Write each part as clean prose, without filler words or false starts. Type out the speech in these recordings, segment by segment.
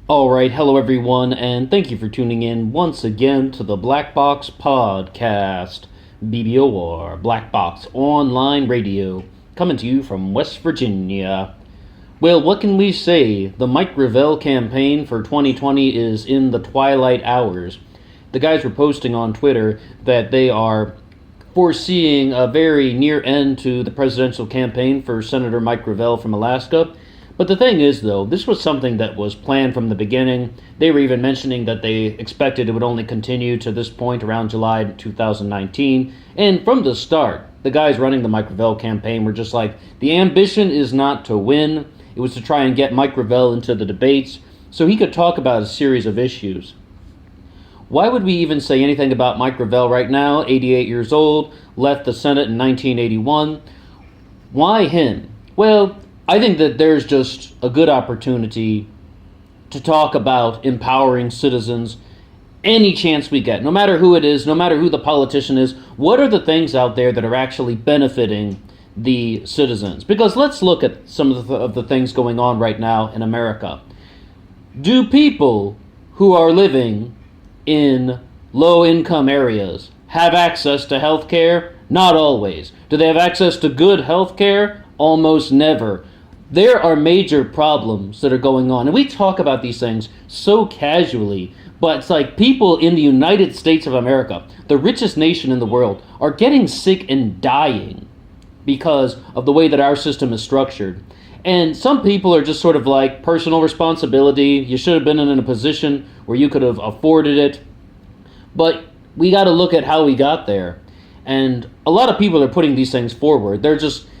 Alright, hello everyone, and thank you for tuning in once again to the Black Box Podcast, BBOR, Black Box Online Radio, coming to you from West Virginia. Well, what can we say? The Mike Gravel campaign for 2020 is in the twilight hours. The guys were posting on Twitter that they are foreseeing a very near end to the presidential campaign for Senator Mike Gravel from Alaska. But the thing is, though, this was something that was planned from the beginning. They were even mentioning that they expected it would only continue to this point around July 2019. And from the start, the guys running the Mike Gravel campaign were just like, the ambition is not to win. It was to try and get Mike Gravel into the debates so he could talk about a series of issues. Why would we even say anything about Mike Gravel right now, 88 years old, left the Senate in 1981? Why him? Well, I think that there's just a good opportunity to talk about empowering citizens any chance we get, no matter who it is, no matter who the politician is. What are the things out there that are actually benefiting the citizens? Because let's look at some of the things going on right now in America. Do people who are living in low-income areas have access to health care? Not always. Do they have access to good health care? Almost never. There are major problems that are going on, and we talk about these things so casually, but it's like people in the United States of America, the richest nation in the world, are getting sick and dying because of the way that our system is structured. And some people are just sort of like personal responsibility. You should have been in a position where you could have afforded it. But we got to look at how we got there. And a lot of people are putting these things forward.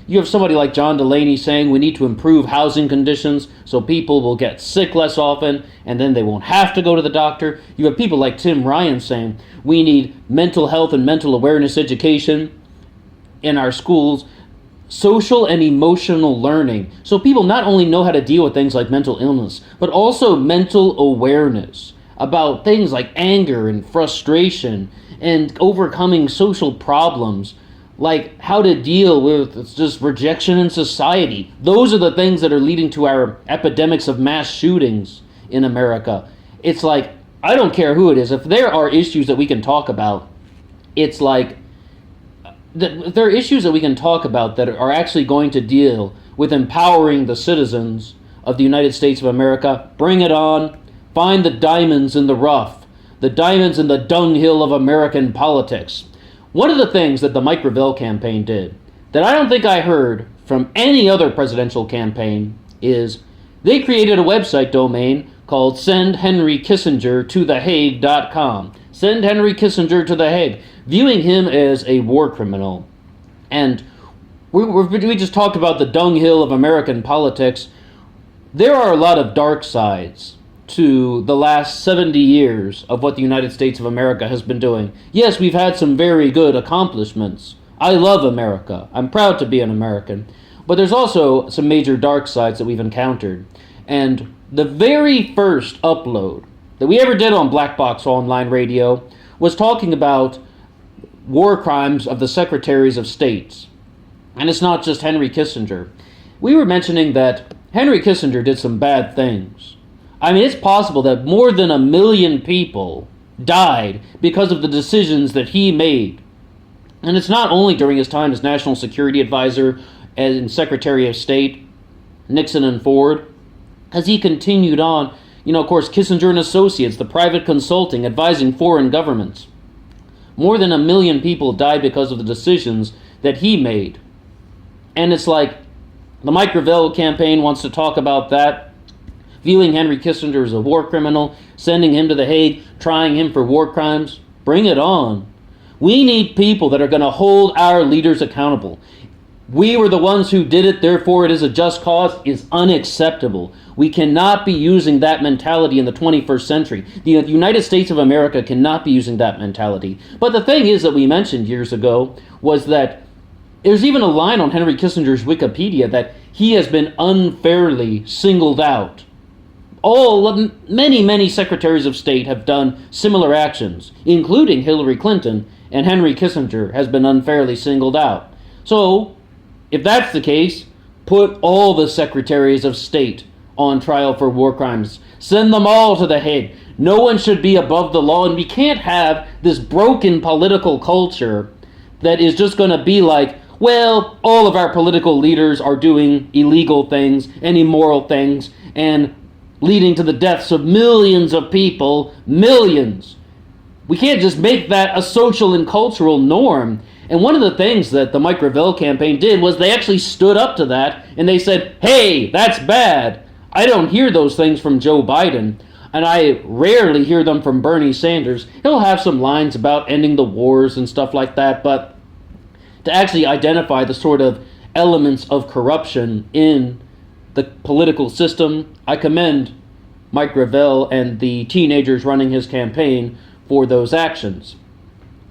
You have somebody like John Delaney saying we need to improve housing conditions so people will get sick less often and then they won't have to go to the doctor. You have people like Tim Ryan saying we need mental health and mental awareness education in our schools, social and emotional learning, so people not only know how to deal with things like mental illness, but also mental awareness about things like anger and frustration and overcoming social problems, like how to deal with just rejection in society. Those are the things that are leading to our epidemics of mass shootings in America. It's like, I don't care who it is. If there are issues that we can talk about, it's like, there are issues that we can talk about that are actually going to deal with empowering the citizens of the United States of America. Bring it on. Find the diamonds in the rough, the diamonds in the dunghill of American politics. One of the things that the Mike Gravel campaign did that I don't think I heard from any other presidential campaign is they created a website domain called sendhenrykissinger.com. Send Henry Kissinger to the Hague, viewing him as a war criminal. And we just talked about the dunghill of American politics. There are a lot of dark sides to the last 70 years of what the United States of America has been doing. Yes, we've had some very good accomplishments. I love America. I'm proud to be an American. But there's also some major dark sides that we've encountered. And the very first upload that we ever did on Black Box Online Radio was talking about war crimes of the secretaries of states. And it's not just Henry Kissinger. We were mentioning that Henry Kissinger did some bad things. I mean, it's possible that more than 1 million people died because of the decisions that he made. And it's not only during his time as National Security Advisor and Secretary of State, Nixon and Ford, as he continued on, of course, Kissinger and Associates, the private consulting, advising foreign governments. More than 1 million people died because of the decisions that he made. And it's like, the Mike Gravel campaign wants to talk about that, viewing Henry Kissinger as a war criminal, sending him to the Hague, trying him for war crimes. Bring it on. We need people that are going to hold our leaders accountable. We were the ones who did it, therefore it is a just cause, is unacceptable. We cannot be using that mentality in the 21st century. The United States of America cannot be using that mentality. But the thing is that we mentioned years ago was that there's even a line on Henry Kissinger's Wikipedia that he has been unfairly singled out. Many secretaries of state have done similar actions, including Hillary Clinton, and Henry Kissinger has been unfairly singled out. So, if that's the case, put all the secretaries of state on trial for war crimes. Send them all to the Hague. No one should be above the law, and we can't have this broken political culture that is just going to be like, well, all of our political leaders are doing illegal things and immoral things and leading to the deaths of millions of people, millions. We can't just make that a social and cultural norm. And one of the things that the Mike Gravel campaign did was they actually stood up to that and they said, hey, that's bad. I don't hear those things from Joe Biden, and I rarely hear them from Bernie Sanders. He'll have some lines about ending the wars and stuff like that, but to actually identify the sort of elements of corruption in the political system, I commend Mike Gravel and the teenagers running his campaign for those actions.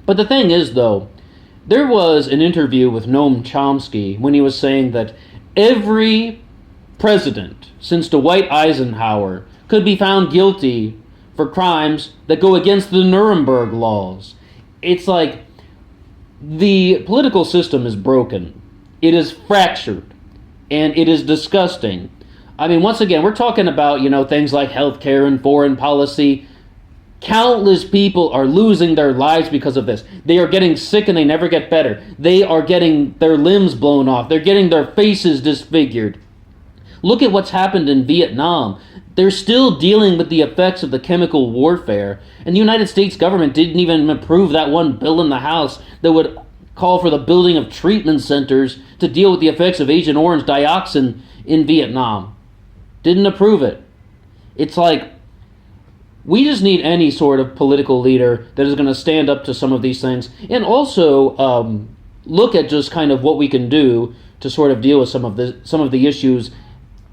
But the thing is, though, there was an interview with Noam Chomsky when he was saying that every president since Dwight Eisenhower could be found guilty for crimes that go against the Nuremberg laws. It's like the political system is broken. It is fractured. And it is disgusting. I mean, once again, we're talking about, things like healthcare and foreign policy. Countless people are losing their lives because of this. They are getting sick and they never get better. They are getting their limbs blown off. They're getting their faces disfigured. Look at what's happened in Vietnam. They're still dealing with the effects of the chemical warfare. And the United States government didn't even approve that one bill in the House that would call for the building of treatment centers to deal with the effects of Agent Orange dioxin in Vietnam. Didn't approve it. It's like, we just need any sort of political leader that is going to stand up to some of these things, and also look at just kind of what we can do to sort of deal with some of the issues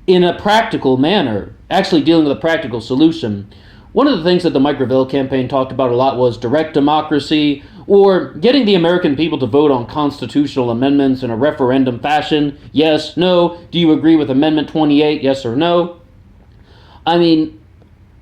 in a practical manner, actually dealing with a practical solution. One of the things that the Mike Gravel campaign talked about a lot was direct democracy, or getting the American people to vote on constitutional amendments in a referendum fashion. Yes, no. Do you agree with Amendment 28? Yes or no? I mean,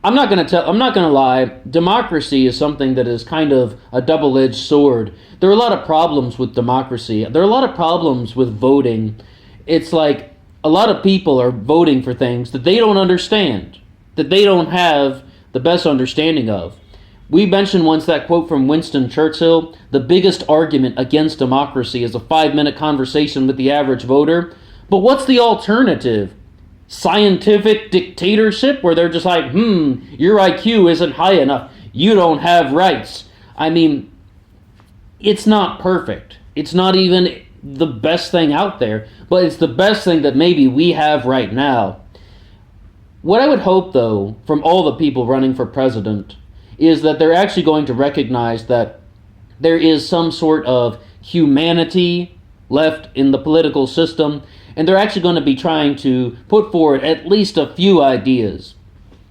I'm not going to lie. Democracy is something that is kind of a double-edged sword. There are a lot of problems with democracy. There are a lot of problems with voting. It's like a lot of people are voting for things that they don't understand, that they don't have the best understanding of. We mentioned once that quote from Winston Churchill, the biggest argument against democracy is a 5-minute conversation with the average voter. But what's the alternative? Scientific dictatorship where they're just like, your IQ isn't high enough. You don't have rights. I mean, it's not perfect. It's not even the best thing out there, but it's the best thing that maybe we have right now. What I would hope, though, from all the people running for president is that they're actually going to recognize that there is some sort of humanity left in the political system, and they're actually going to be trying to put forward at least a few ideas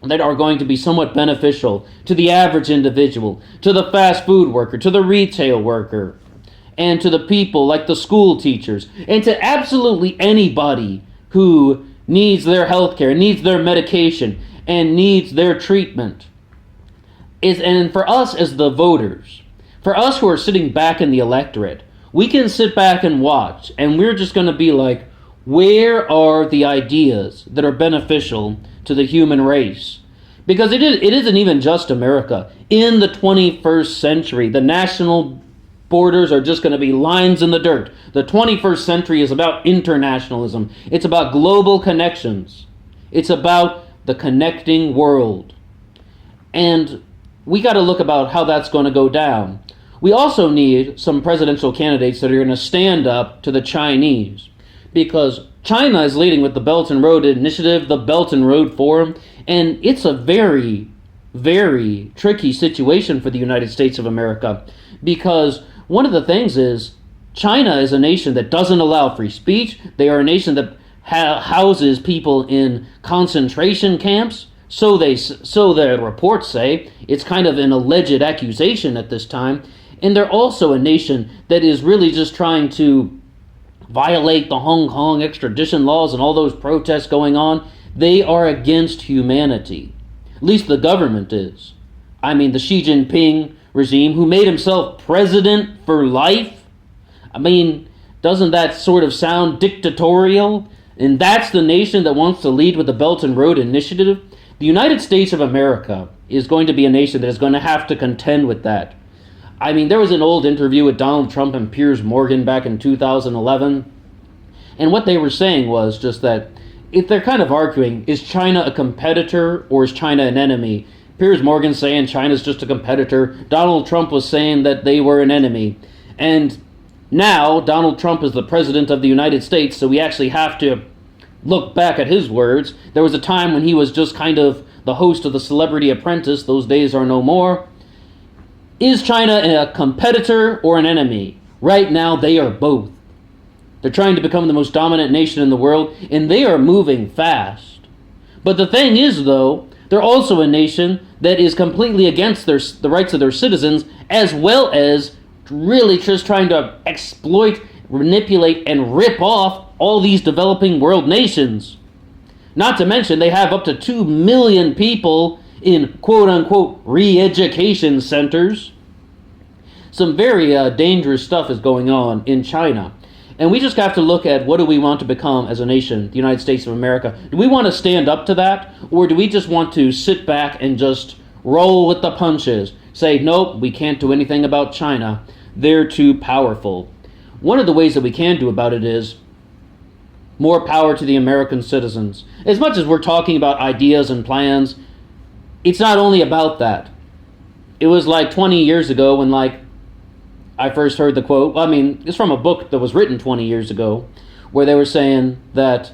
that are going to be somewhat beneficial to the average individual, to the fast food worker, to the retail worker, and to the people like the school teachers, and to absolutely anybody who needs their health care, needs their medication, and needs their treatment. And for us as the voters, for us who are sitting back in the electorate, we can sit back and watch, and we're just going to be like, where are the ideas that are beneficial to the human race? Because it isn't even just America. In the 21st century, the national borders are just going to be lines in the dirt. The 21st century is about internationalism. It's about global connections. It's about the connecting world. And we got to look about how that's going to go down. We also need some presidential candidates that are going to stand up to the Chinese, because China is leading with the Belt and Road Initiative, the Belt and Road Forum, and it's a very, very tricky situation for the United States of America, because one of the things is China is a nation that doesn't allow free speech. They are a nation that houses people in concentration camps. So the reports say. It's kind of an alleged accusation at this time. And they're also a nation that is really just trying to violate the Hong Kong extradition laws and all those protests going on. They are against humanity. At least the government is. I mean, the Xi Jinping regime, who made himself president for life. I mean, doesn't that sort of sound dictatorial? and that's the nation that wants to lead with the Belt and Road Initiative, the United States of America is going to be a nation that is going to have to contend with that. I mean, there was an old interview with Donald Trump and Piers Morgan back in 2011, and what they were saying was just that if they're kind of arguing, is China a competitor or is China an enemy? Piers Morgan saying China's just a competitor. Donald Trump was saying that they were an enemy. And now Donald Trump is the president of the United States, so we actually have to look back at his words. There was a time when he was just kind of the host of the Celebrity Apprentice. Those days are no more. Is China a competitor or an enemy? Right now, they are both. They're trying to become the most dominant nation in the world, and they are moving fast. But the thing is, though, they're also a nation that is completely against the rights of their citizens, as well as really just trying to exploit, manipulate, and rip off all these developing world nations. Not to mention, they have up to 2 million people in quote-unquote re-education centers. Some very dangerous stuff is going on in China. And we just have to look at what do we want to become as a nation, the United States of America. Do we want to stand up to that? Or do we just want to sit back and just roll with the punches? Say, nope, we can't do anything about China. They're too powerful. One of the ways that we can do about it is more power to the American citizens. As much as we're talking about ideas and plans, it's not only about that. It was like 20 years ago when I first heard the quote. I mean, it's from a book that was written 20 years ago where they were saying that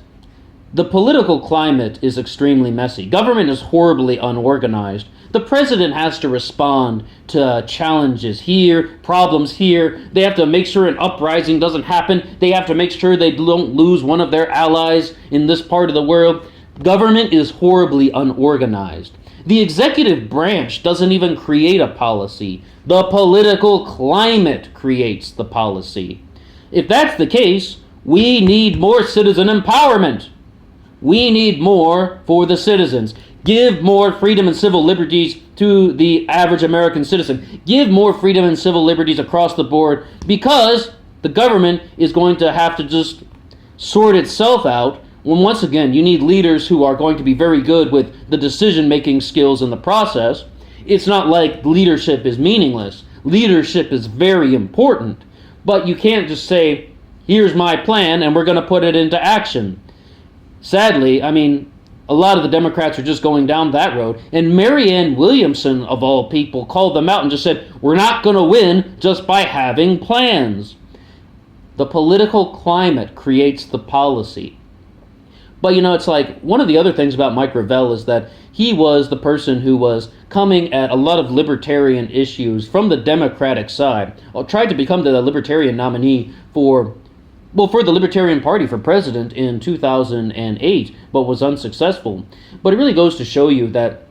the political climate is extremely messy. Government is horribly unorganized. The president has to respond to challenges here, problems here. They have to make sure an uprising doesn't happen. They have to make sure they don't lose one of their allies in this part of the world. Government is horribly unorganized. The executive branch doesn't even create a policy. The political climate creates the policy. If that's the case, we need more citizen empowerment. We need more for the citizens. Give more freedom and civil liberties to the average American citizen. Give more freedom and civil liberties across the board, because the government is going to have to just sort itself out. When once again, you need leaders who are going to be very good with the decision-making skills in the process. It's not like leadership is meaningless. Leadership is very important. But you can't just say, here's my plan, and we're going to put it into action. Sadly, I mean, a lot of the Democrats are just going down that road. And Marianne Williamson, of all people, called them out and just said, we're not going to win just by having plans. The political climate creates the policy. But, it's like, one of the other things about Mike Gravel is that he was the person who was coming at a lot of libertarian issues from the Democratic side. Tried to become the libertarian nominee for the Libertarian Party for president in 2008, but was unsuccessful. But it really goes to show you that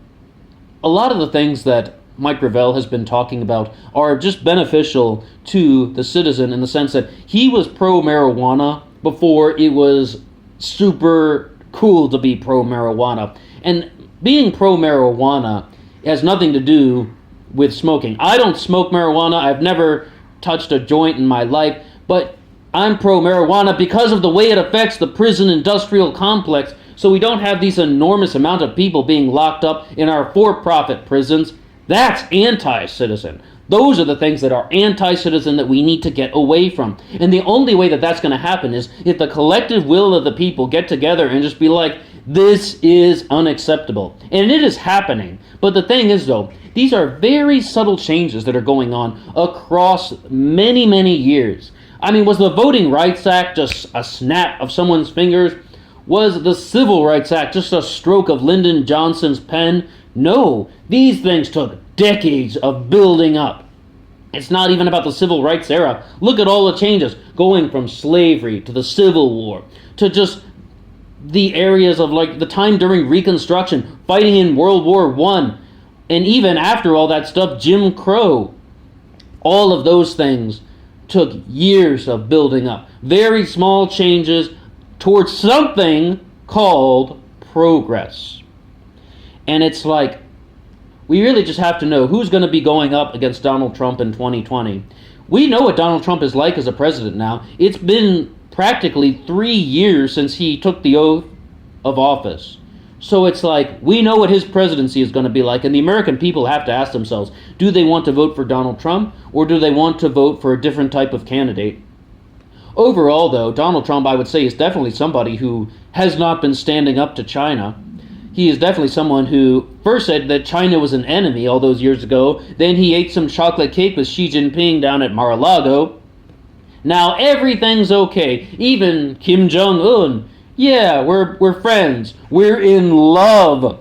a lot of the things that Mike Gravel has been talking about are just beneficial to the citizen, in the sense that he was pro-marijuana before it was super cool to be pro-marijuana. And being pro-marijuana has nothing to do with smoking. I don't smoke marijuana. I've never touched a joint in my life, but I'm pro-marijuana because of the way it affects the prison industrial complex, so we don't have these enormous amount of people being locked up in our for-profit prisons. That's anti-citizen. Those are the things that are anti-citizen that we need to get away from. And the only way that that's going to happen is if the collective will of the people get together and just be like, this is unacceptable. And it is happening. But the thing is, though, these are very subtle changes that are going on across many, many years. I mean, was the Voting Rights Act just a snap of someone's fingers? Was the Civil Rights Act just a stroke of Lyndon Johnson's pen? No, these things took decades of building up. It's not even about the civil rights era. Look at all the changes, going from slavery to the Civil War to just the areas of the time during Reconstruction, fighting in World War I, and even after all that stuff, Jim Crow. All of those things took years of building up. Very small changes towards something called progress. And it's like, we really just have to know who's going to be going up against Donald Trump in 2020. We know what Donald Trump is like as a president now. It's been practically 3 years since he took the oath of office. So it's like, we know what his presidency is going to be like, and the American people have to ask themselves, do they want to vote for Donald Trump, or do they want to vote for a different type of candidate? Overall, though, Donald Trump, I would say, is definitely somebody who has not been standing up to China. He is definitely someone who first said that China was an enemy all those years ago, then he ate some chocolate cake with Xi Jinping down at Mar-a-Lago. Now everything's okay. Even Kim Jong-un, yeah, we're friends. We're in love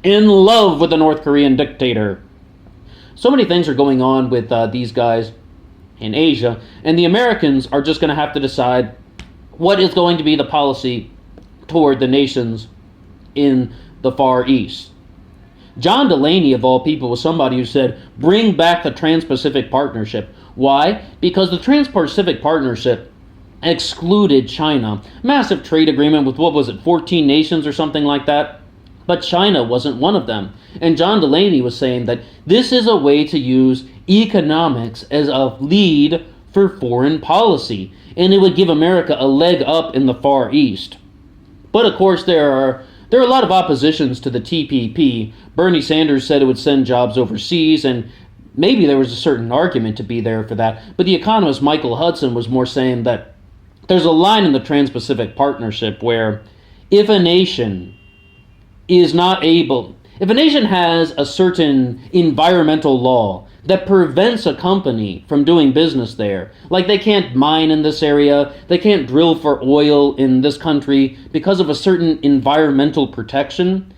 with the North Korean dictator. So many things are going on with these guys in Asia, and the Americans are just going to have to decide what is going to be the policy toward the nations in the Far East. John Delaney, of all people, was somebody who said, bring back the Trans-Pacific Partnership. Why? Because the Trans-Pacific Partnership excluded China. Massive trade agreement with, 14 nations or something like that? But China wasn't one of them. And John Delaney was saying that this is a way to use economics as a lead for foreign policy, and it would give America a leg up in the Far East. But of course there are a lot of oppositions to the TPP. Bernie Sanders said it would send jobs overseas, and maybe there was a certain argument to be there for that. But the economist Michael Hudson was more saying that there's a line in the Trans-Pacific Partnership where if a nation has a certain environmental law that prevents a company from doing business there, like they can't mine in this area, they can't drill for oil in this country because of a certain environmental protection,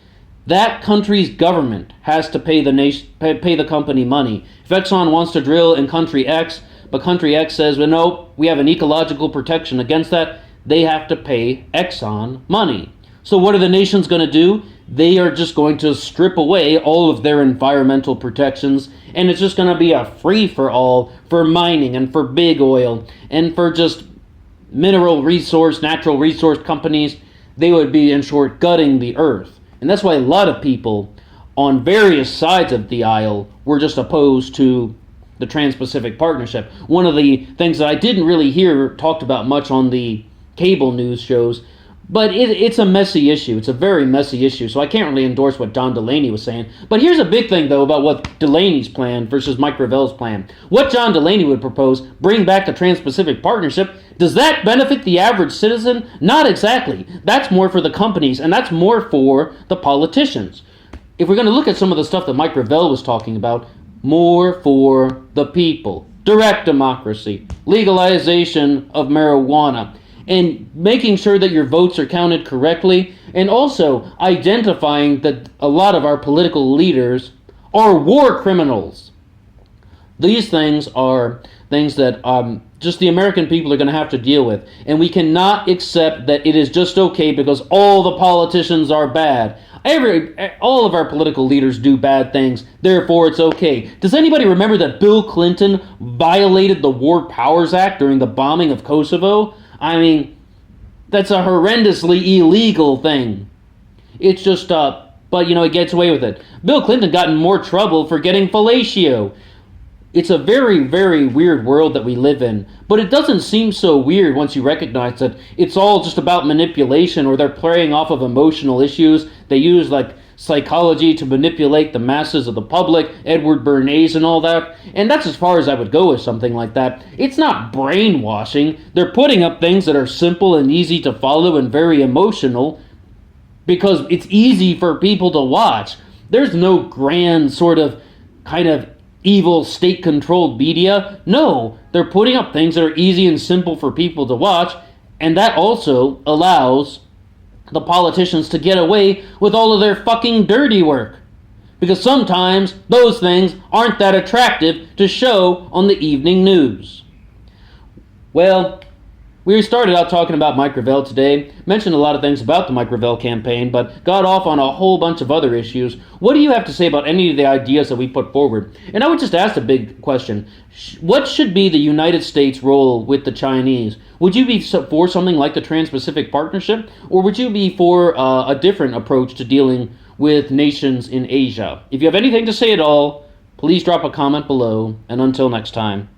that country's government has to pay the company money. If Exxon wants to drill in country X, but country X says, well, no, we have an ecological protection against that, they have to pay Exxon money. So what are the nations going to do? They are just going to strip away all of their environmental protections, and it's just going to be a free-for-all for mining and for big oil and for just natural resource companies. They would be, in short, gutting the earth. And that's why a lot of people on various sides of the aisle were just opposed to the Trans-Pacific Partnership. One of the things that I didn't really hear talked about much on the cable news shows, but it's a messy issue. It's a very messy issue, so I can't really endorse what John Delaney was saying. But here's a big thing, though, about what Delaney's plan versus Mike Gravel's plan. What John Delaney would propose, bring back the Trans-Pacific Partnership, does that benefit the average citizen? Not exactly. That's more for the companies, and that's more for the politicians. If we're going to look at some of the stuff that Mike Gravel was talking about, more for the people. Direct democracy, legalization of marijuana, and making sure that your votes are counted correctly, and also identifying that a lot of our political leaders are war criminals. These things are things that just the American people are going to have to deal with, and we cannot accept that it is just okay because all the politicians are bad. All of our political leaders do bad things, therefore it's okay. Does anybody remember that Bill Clinton violated the War Powers Act during the bombing of Kosovo? I mean, that's a horrendously illegal thing. It's just, but it gets away with it. Bill Clinton got in more trouble for getting fellatio. It's a very, very weird world that we live in, but it doesn't seem so weird once you recognize that it's all just about manipulation, or they're playing off of emotional issues. They use, psychology to manipulate the masses of the public, Edward Bernays and all that, and that's as far as I would go with something like that. It's not brainwashing. They're putting up things that are simple and easy to follow and very emotional because it's easy for people to watch. There's no grand sort of kind of evil state-controlled media. No, they're putting up things that are easy and simple for people to watch, and that also allows the politicians to get away with all of their fucking dirty work. Because sometimes those things aren't that attractive to show on the evening news. Well, we started out talking about Mike Gravel today, mentioned a lot of things about the Mike Gravel campaign, but got off on a whole bunch of other issues. What do you have to say about any of the ideas that we put forward? And I would just ask the big question. What should be the United States' role with the Chinese? Would you be for something like the Trans-Pacific Partnership, or would you be for a different approach to dealing with nations in Asia? If you have anything to say at all, please drop a comment below, and until next time.